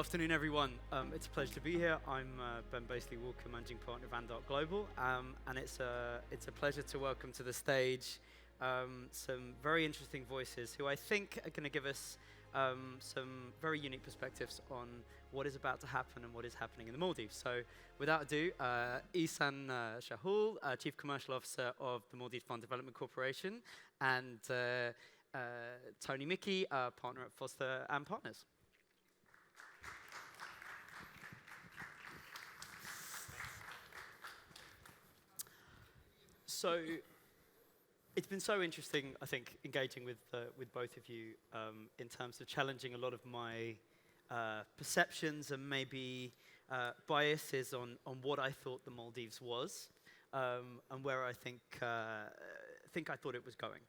afternoon, everyone. It's a pleasure to be here. I'm Ben Baseley-Walker, Managing Partner of Andart Global, and it's a pleasure to welcome to the stage some very interesting voices who I think are going to give us some very unique perspectives on what is about to happen and what is happening in the Maldives. So without ado, Eezan Shahul, Chief Commercial Officer of the Maldives Fund Development Corporation, and Tony Miki, Partner at Foster & Partners. So it's been so interesting, I think, engaging with both of you in terms of challenging a lot of my perceptions and maybe biases on what I thought the Maldives was and where I think I thought it was going.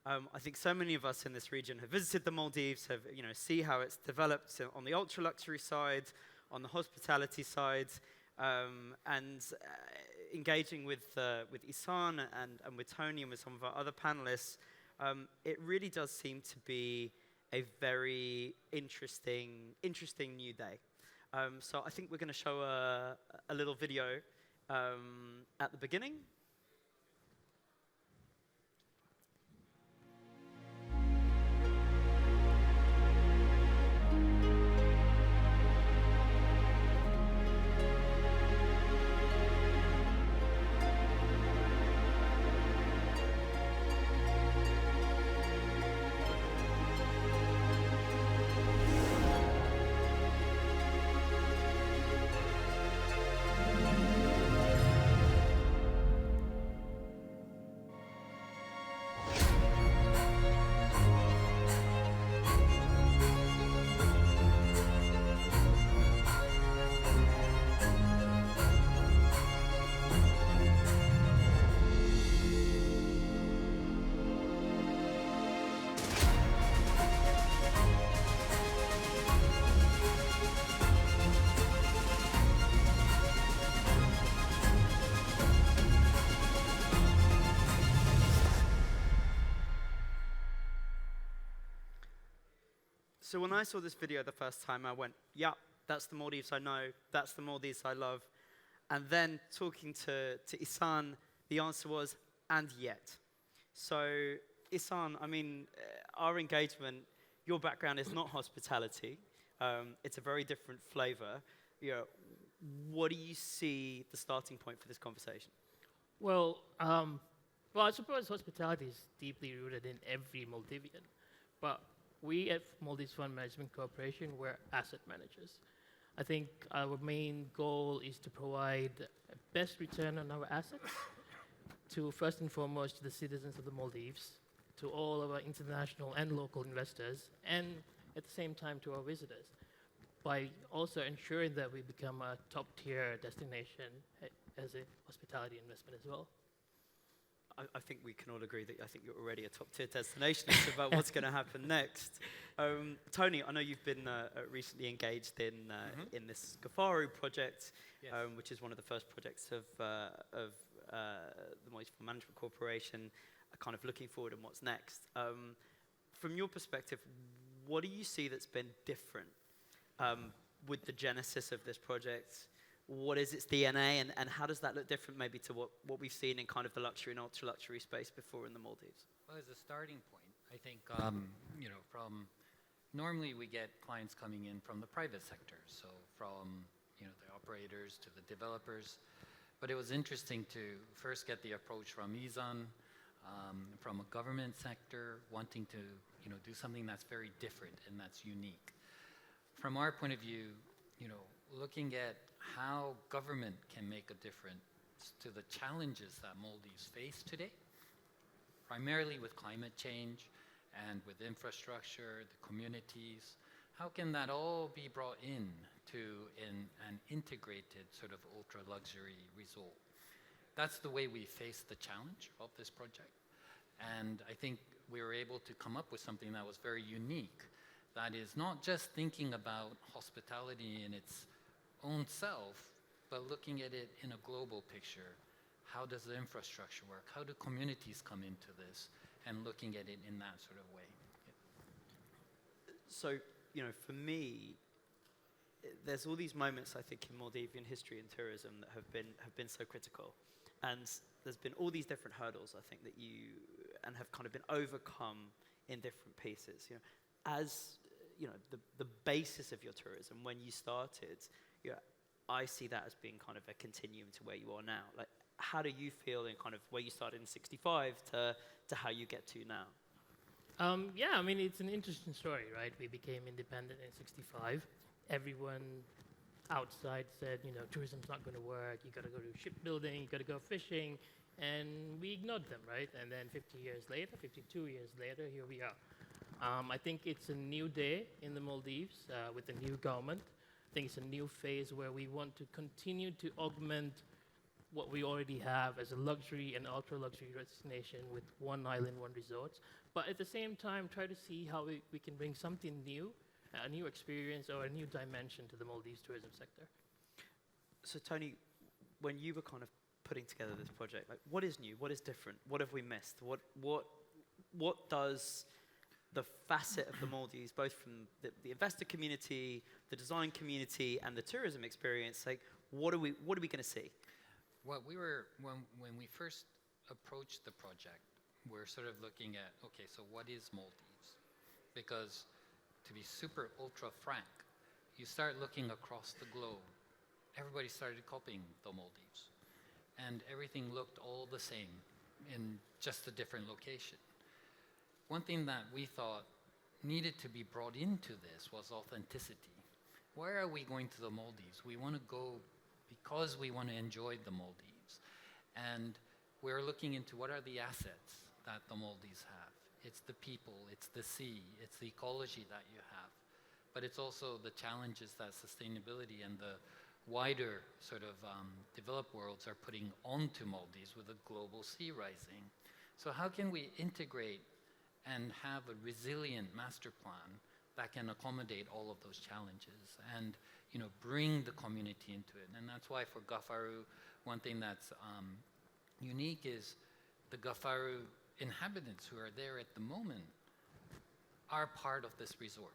I think so many of us in this region have visited the Maldives, have see how it's developed on the ultra luxury side, on the hospitality side. Engaging with Eezan and with Tony and with some of our other panelists, it really does seem to be a very interesting new day. So I think we're going to show a little video at the beginning. So when I saw this video the first time, I went, yeah, that's the Maldives I know, that's the Maldives I love. And then talking to Eezan, the answer was, and yet. So Eezan, I mean, our engagement, your background is not hospitality. It's a very different flavor. What do you see the starting point for this conversation? Well, I suppose hospitality is deeply rooted in every Maldivian. But we at Maldives Fund Management Corporation, we're asset managers. I think our main goal is to provide best return on our assets to, first and foremost, to the citizens of the Maldives, to all of our international and local investors, and at the same time to our visitors, by also ensuring that we become a top-tier destination as a hospitality investment as well. I think we can all agree that I think you're already a top-tier destination. It's about what's going to happen next. Tony, I know you've been recently engaged in this Gafaru project, yes. Which is one of the first projects of the Maldives Fund Management Corporation, kind of looking forward and what's next. From your perspective, what do you see that's been different with the genesis of this project? What is its DNA, and how does that look different maybe to what we've seen in kind of the luxury and ultra-luxury space before in the Maldives? Well, as a starting point, I think, from normally we get clients coming in from the private sector, so from, the operators to the developers. But it was interesting to first get the approach from Eezan, from a government sector, wanting to, do something that's very different and that's unique. From our point of view, looking at how government can make a difference to the challenges that Maldives face today, primarily with climate change and with infrastructure, the communities. How can that all be brought in to an integrated sort of ultra-luxury resort? That's the way we face the challenge of this project. And I think we were able to come up with something that was very unique, that is not just thinking about hospitality in its own self, but looking at it in a global picture. How does the infrastructure work? How do communities come into this? And looking at it in that sort of way. So, for me, there's all these moments, I think, in Maldivian history and tourism that have been so critical. And there's been all these different hurdles, I think, that have kind of been overcome in different pieces. As the basis of your tourism when you started, I see that as being kind of a continuum to where you are now. Like, how do you feel in kind of where you started in '65 to how you get to now? Yeah, I mean, it's an interesting story, right? We became independent in '65. Everyone outside said, tourism's not going to work. You got to go to shipbuilding, you got to go fishing, and we ignored them, right? And then 52 years later, here we are. I think it's a new day in the Maldives with the new government. I think it's a new phase where we want to continue to augment what we already have as a luxury and ultra-luxury destination with one island, one resort. But at the same time, try to see how we can bring something new, a new experience or a new dimension to the Maldives tourism sector. So Tony, when you were kind of putting together this project, like, what is new? What is different? What have we missed? What does the facet of the Maldives, both from the investor community, the design community, and the tourism experience, like, what are we going to see? Well, when we first approached the project, we're sort of looking at, okay, so what is Maldives? Because to be super ultra frank, you start looking across the globe, everybody started copying the Maldives. And everything looked all the same in just a different location. One thing that we thought needed to be brought into this was authenticity. Why are we going to the Maldives? We want to go because we want to enjoy the Maldives. And we're looking into what are the assets that the Maldives have. It's the people, it's the sea, it's the ecology that you have. But it's also the challenges that sustainability and the wider sort of developed worlds are putting onto Maldives with a global sea rising. So how can we integrate and have a resilient master plan that can accommodate all of those challenges and bring the community into it? And that's why for Gafaru, one thing that's unique is the Gafaru inhabitants who are there at the moment are part of this resort.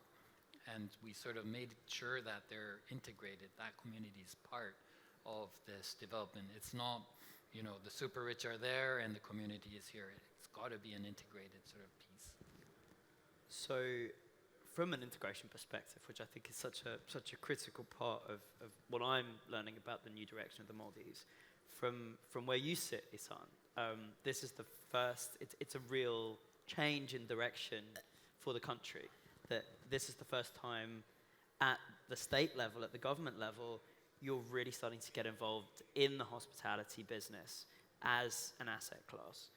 And we sort of made sure that they're integrated, that community is part of this development. It's not, the super rich are there and the community is here. It's got to be an integrated sort of piece. So, from an integration perspective, which I think is such a critical part of what I'm learning about the new direction of the Maldives, from where you sit, Eezan, this is the first, it's a real change in direction for the country. That this is the first time at the state level, at the government level, you're really starting to get involved in the hospitality business as an asset class.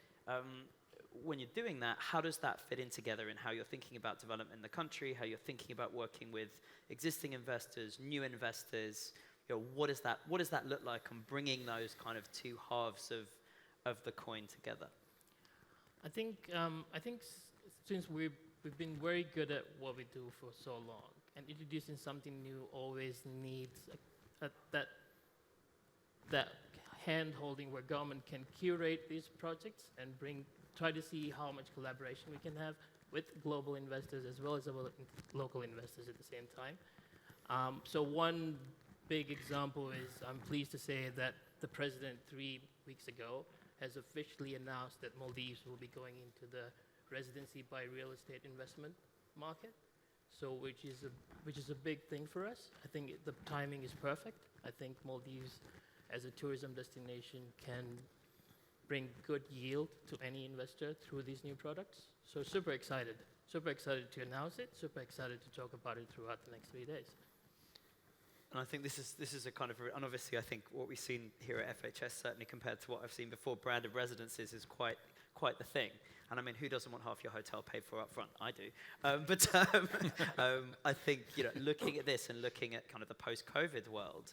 When you're doing that, how does that fit in together in how you're thinking about development in the country, how you're thinking about working with existing investors, new investors? What does that look like, and bringing those kind of two halves of the coin together? I think since we've been very good at what we do for so long, and introducing something new always needs that hand-holding where government can curate these projects and try to see how much collaboration we can have with global investors as well as our local investors at the same time. So one big example is, I'm pleased to say that the president 3 weeks ago has officially announced that Maldives will be going into the residency by real estate investment market, so which is a big thing for us. I think the timing is perfect. I think Maldives as a tourism destination can bring good yield to any investor through these new products. So super excited to announce it, super excited to talk about it throughout the next 3 days. And I think this is a kind of, and obviously I think what we've seen here at FHS, certainly compared to what I've seen before, branded residences is quite the thing. And I mean, who doesn't want half your hotel paid for up front? I do. I think, looking at this and looking at kind of the post-COVID world,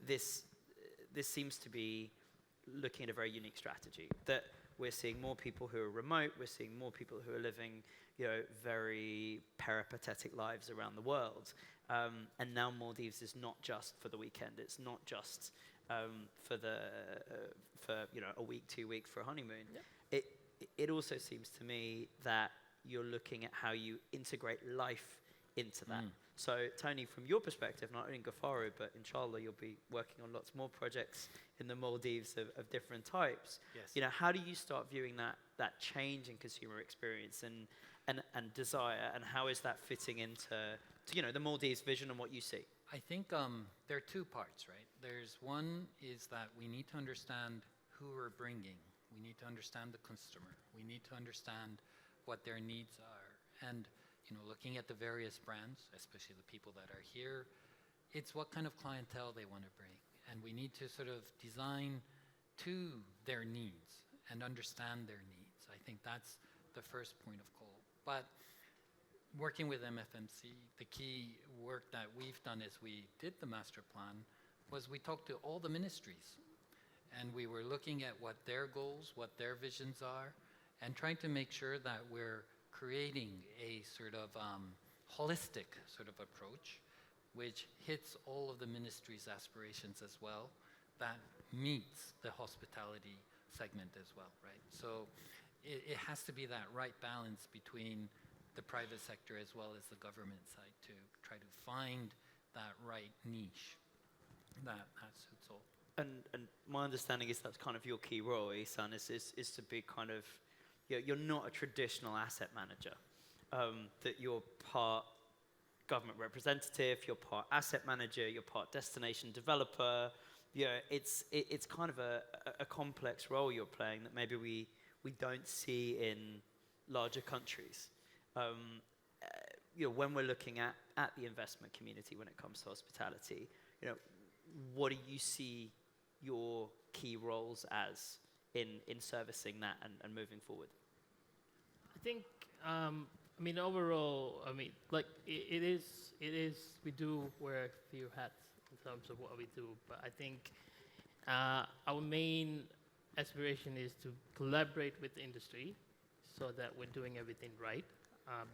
this seems to be looking at a very unique strategy. That we're seeing more people who are remote, we're seeing more people who are living, very peripatetic lives around the world. And now Maldives is not just for the weekend. It's not just for a week, 2 weeks for a honeymoon. Yep. It also seems to me that you're looking at how you integrate life into that. So, Tony, from your perspective, not only in Ghafaru, but inshallah, you'll be working on lots more projects in the Maldives of different types. Yes. You know, how do you start viewing that change in consumer experience and desire, and how is that fitting into the Maldives vision and what you see? I think there are two parts, right? There's one is that we need to understand who we're bringing. We need to understand the customer. We need to understand what their needs are. And, looking at the various brands, especially the people that are here, it's what kind of clientele they want to bring. And we need to sort of design to their needs and understand their needs. I think that's the first point of call. But working with MFMC, the key work that we've done as we did the master plan was we talked to all the ministries, and we were looking at what their goals, what their visions are, and trying to make sure that we're creating a sort of holistic sort of approach which hits all of the ministry's aspirations as well, that meets the hospitality segment as well, right? So it has to be that right balance between the private sector as well as the government side to try to find that right niche that suits all. And my understanding is that's kind of your key role, Eezan, is to be kind of, you're not a traditional asset manager, that you're part government representative, you're part asset manager, you're part destination developer. It's kind of a complex role you're playing that maybe we don't see in larger countries. When we're looking at the investment community when it comes to hospitality, what do you see your key roles as in servicing that and moving forward? I think, overall, it is, we do wear a few hats in terms of what we do, but I think our main aspiration is to collaborate with the industry so that we're doing everything right,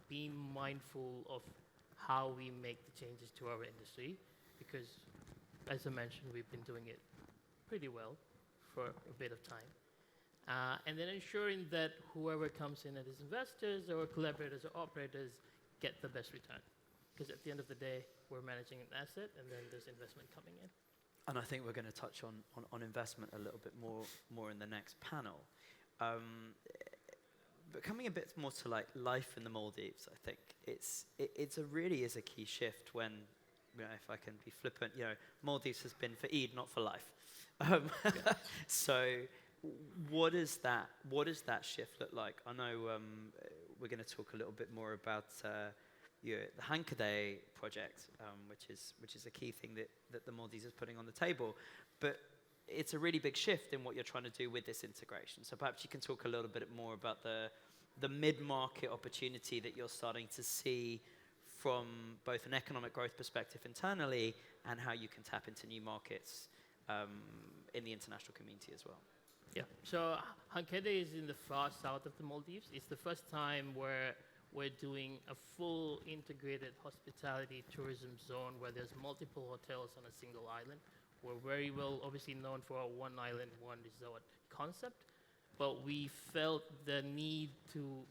being mindful of how we make the changes to our industry, because, as I mentioned, we've been doing it pretty well for a bit of time. And then ensuring that whoever comes in as investors or collaborators or operators get the best return. Because at the end of the day, we're managing an asset and then there's investment coming in. And I think we're going to touch on investment a little bit more in the next panel. But coming a bit more to like life in the Maldives, I think it's really is a key shift when, if I can be flippant, Maldives has been for Eid, not for life. So what does that shift look like? I know we're going to talk a little bit more about the Hankadeh project, which is a key thing that the Maldives is putting on the table. But it's a really big shift in what you're trying to do with this integration. So perhaps you can talk a little bit more about the mid-market opportunity that you're starting to see from both an economic growth perspective internally and how you can tap into new markets in the international community as well. Yeah, so Hankadeh is in the far south of the Maldives. It's the first time where we're doing a full integrated hospitality tourism zone where there's multiple hotels on a single island. We're very well obviously known for our one island, one resort concept, but we felt the need to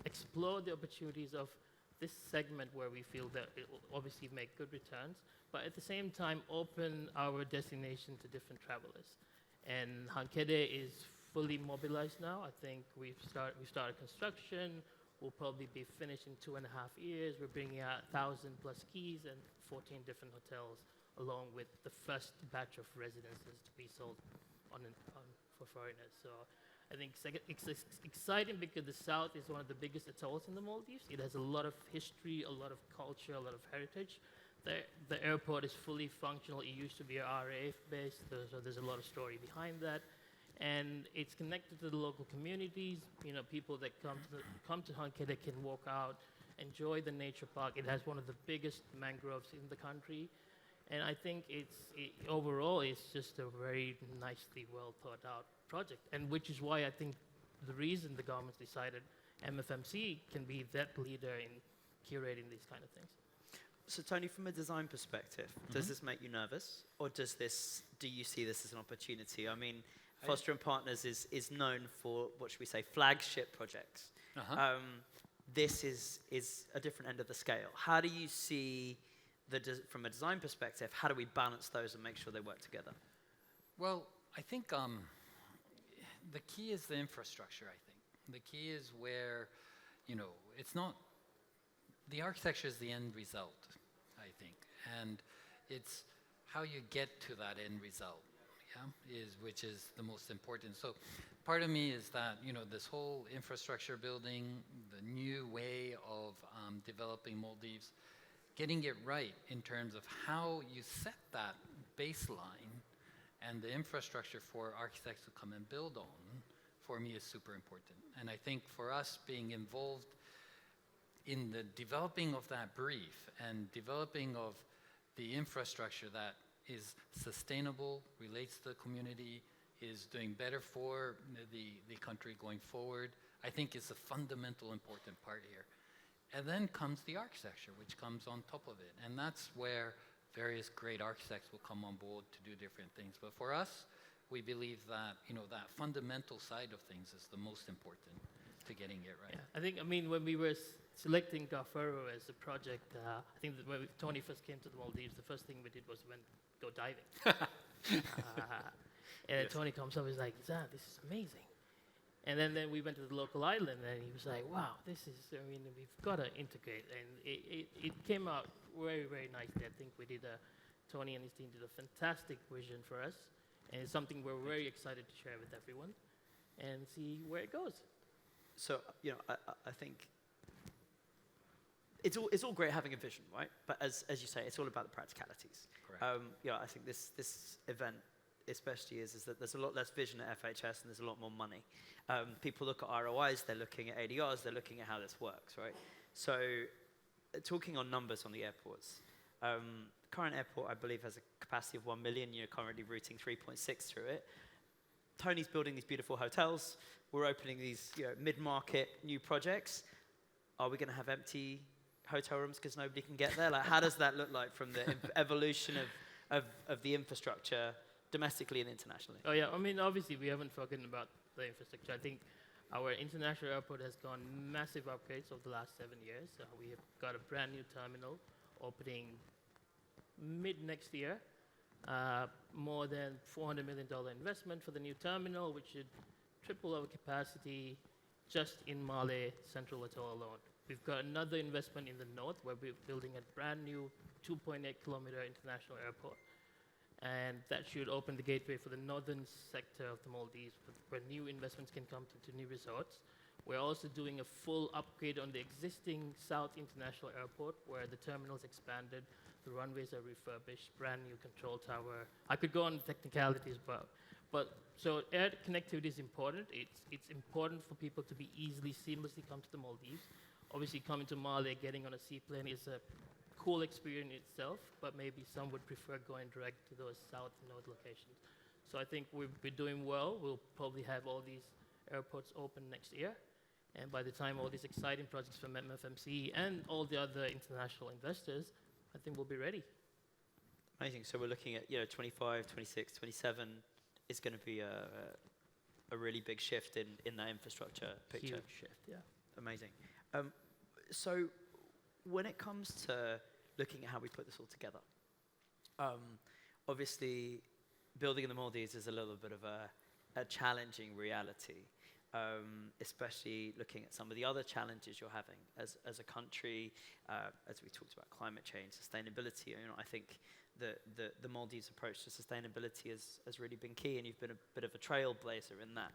explore the opportunities of this segment where we feel that it will obviously make good returns, but at the same time open our destination to different travelers. And Hankadeh is fully mobilized now. I think we've started construction. We'll probably be finished in 2.5 years. We're bringing out 1,000+ keys and 14 different hotels, along with the first batch of residences to be sold for foreigners. So I think it's exciting because the South is one of the biggest atolls in the Maldives. It has a lot of history, a lot of culture, a lot of heritage. The airport is fully functional. It used to be RAF base, so there's a lot of story behind that. And it's connected to the local communities. People that come to Hankadeh can walk out, enjoy the nature park. It has one of the biggest mangroves in the country. And I think overall, it's just a very nicely well thought out project. And which is why I think the reason the government's decided MFMC can be that leader in curating these kind of things. So Tony, from a design perspective, does this make you nervous, or do you see this as an opportunity? I mean, Foster and Partners is known for, what should we say, flagship projects. this is a different end of the scale. How do you see, from a design perspective, how do we balance those and make sure they work together? Well, I think the key is the infrastructure, I think. The key is where, it's not, the architecture is the end result, I think. And it's how you get to that end result, which is the most important. So part of me is that, this whole infrastructure building, the new way of developing Maldives, getting it right in terms of how you set that baseline and the infrastructure for architects to come and build on, for me is super important. And I think for us being involved in the developing of that brief and developing of the infrastructure that is sustainable, relates to the community, is doing better for the country going forward, I think is a fundamental important part here. And then comes the architecture, which comes on top of it. And that's where various great architects will come on board to do different things. But for us, we believe that, that fundamental side of things is the most important to getting it right. Yeah, I think, when we were selecting Gafaro as a project, I think that when Tony first came to the Maldives, the first thing we did was go diving. And Yes. Tony comes up, he's like, "Eezan, this is amazing." And then we went to the local island, and he was like, "Wow, this is, we've got to integrate." And it came out very, very nicely. I think Tony and his team did a fantastic vision for us, and it's something we're very excited to share with everyone and see where it goes. So, I think it's all great having a vision, right? But as you say, it's all about the practicalities. Correct. I think this event especially is that there's a lot less vision at FHS and there's a lot more money. People look at ROIs, they're looking at ADRs, they're looking at how this works, right? So, talking on numbers on the airports, current airport, I believe, has a capacity of 1 million. You're currently routing 3.6 through it. Tony's building these beautiful hotels. We're opening these mid-market new projects. Are we going to have empty hotel rooms because nobody can get there? Like, how does that look like from the evolution of the infrastructure domestically and internationally? Oh yeah, obviously we haven't forgotten about the infrastructure. I think our international airport has gone massive upgrades over the last 7 years. We have got a brand new terminal opening mid next year. More than $400 million investment for the new terminal, which should triple our capacity just in Malé Central Atoll alone. We've got another investment in the north where we're building a brand new 2.8 kilometer international airport. And that should open the gateway for the northern sector of the Maldives, where new investments can come to new resorts. We're also doing a full upgrade on the existing South International Airport, where the terminal's expanded, the runways are refurbished, brand new control tower. I could go on technicalities, but so air connectivity is important. It's important for people to be seamlessly come to the Maldives. Obviously, coming to Malé, getting on a seaplane is a cool experience in itself, but maybe some would prefer going direct to those south and north locations. So I think we're doing well. We'll probably have all these airports open next year. And by the time all these exciting projects from MFMC and all the other international investors, I think we'll be ready. Amazing. So we're looking at 25, 26, 27 is going to be a really big shift in that infrastructure picture. Huge shift, yeah. Amazing. So when it comes to looking at how we put this all together, obviously building in the Maldives is a little bit of a challenging reality, especially looking at some of the other challenges you're having as a country, as we talked about climate change, sustainability. I think the Maldives approach to sustainability has really been key, and you've been a bit of a trailblazer in that.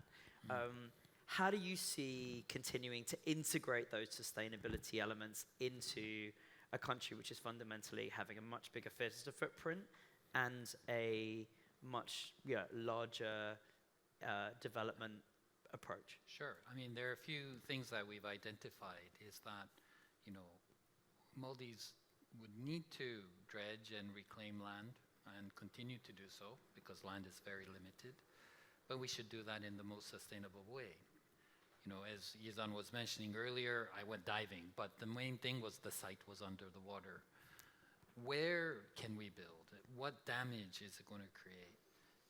How do you see continuing to integrate those sustainability elements into a country which is fundamentally having a much bigger visitor footprint and a much larger development approach? Sure. There are a few things that we've identified is that, Maldives would need to dredge and reclaim land and continue to do so because land is very limited, but we should do that in the most sustainable way. As Eezan was mentioning earlier, I went diving, but the main thing was the site was under the water. Where can we build? What damage is it going to create?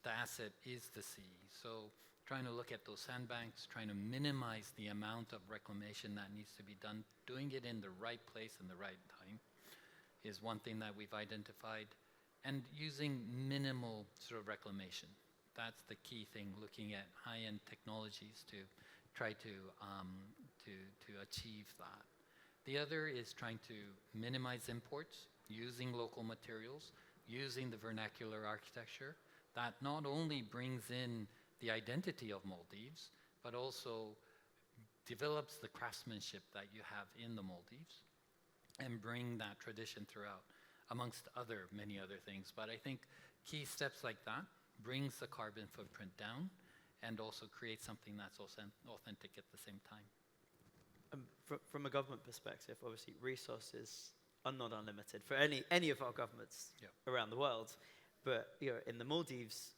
The asset is the sea. So trying to look at those sandbanks, trying to minimize the amount of reclamation that needs to be done, doing it in the right place and the right time is one thing that we've identified, and using minimal sort of reclamation. That's the key thing, looking at high-end technologies to try to achieve that. The other is trying to minimize imports, using local materials, using the vernacular architecture. That not only brings in the identity of Maldives, but also develops the craftsmanship that you have in the Maldives and bring that tradition throughout, amongst many other things. But I think key steps like that brings the carbon footprint down and also creates something that's authentic at the same time. From a government perspective, obviously resources are not unlimited for any of our governments around the world. But in the Maldives,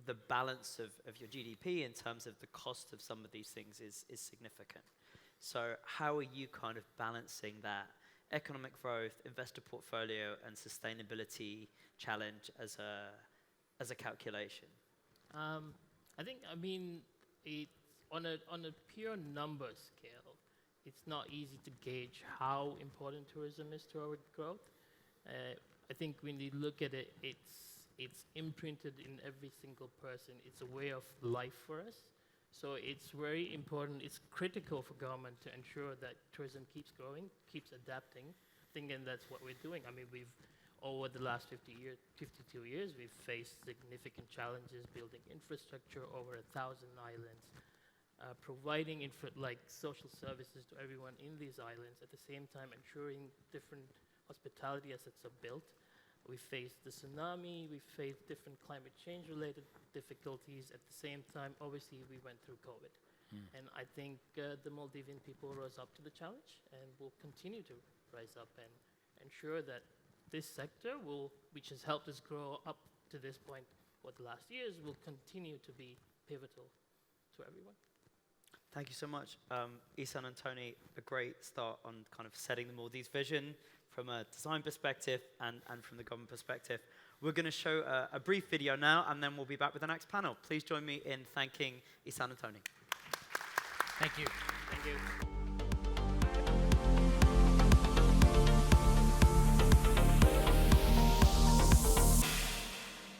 the balance of your GDP in terms of the cost of some of these things is significant. So how are you kind of balancing that economic growth, investor portfolio, and sustainability challenge as a calculation? It's on a pure number scale, it's not easy to gauge how important tourism is to our growth. I think when you look at it, it's imprinted in every single person. It's a way of life for us. So it's very important. It's critical for government to ensure that tourism keeps growing, keeps adapting. I think, and that's what we're doing. we've over the last 52 years, we've faced significant challenges building infrastructure over 1,000 islands, providing social services to everyone in these islands, at the same time ensuring different hospitality assets are built. We faced the tsunami, we faced different climate change related difficulties. At the same time, obviously, we went through COVID. And I think the Maldivian people rose up to the challenge and will continue to rise up and ensure that this sector which has helped us grow up to this point over the last years, will continue to be pivotal to everyone. Thank you so much. Eezan and Tony, a great start on kind of setting the Maldives vision from a design perspective and from the government perspective. We're going to show a brief video now, and then we'll be back with the next panel. Please join me in thanking Eezan and Tony. Thank you. Thank you.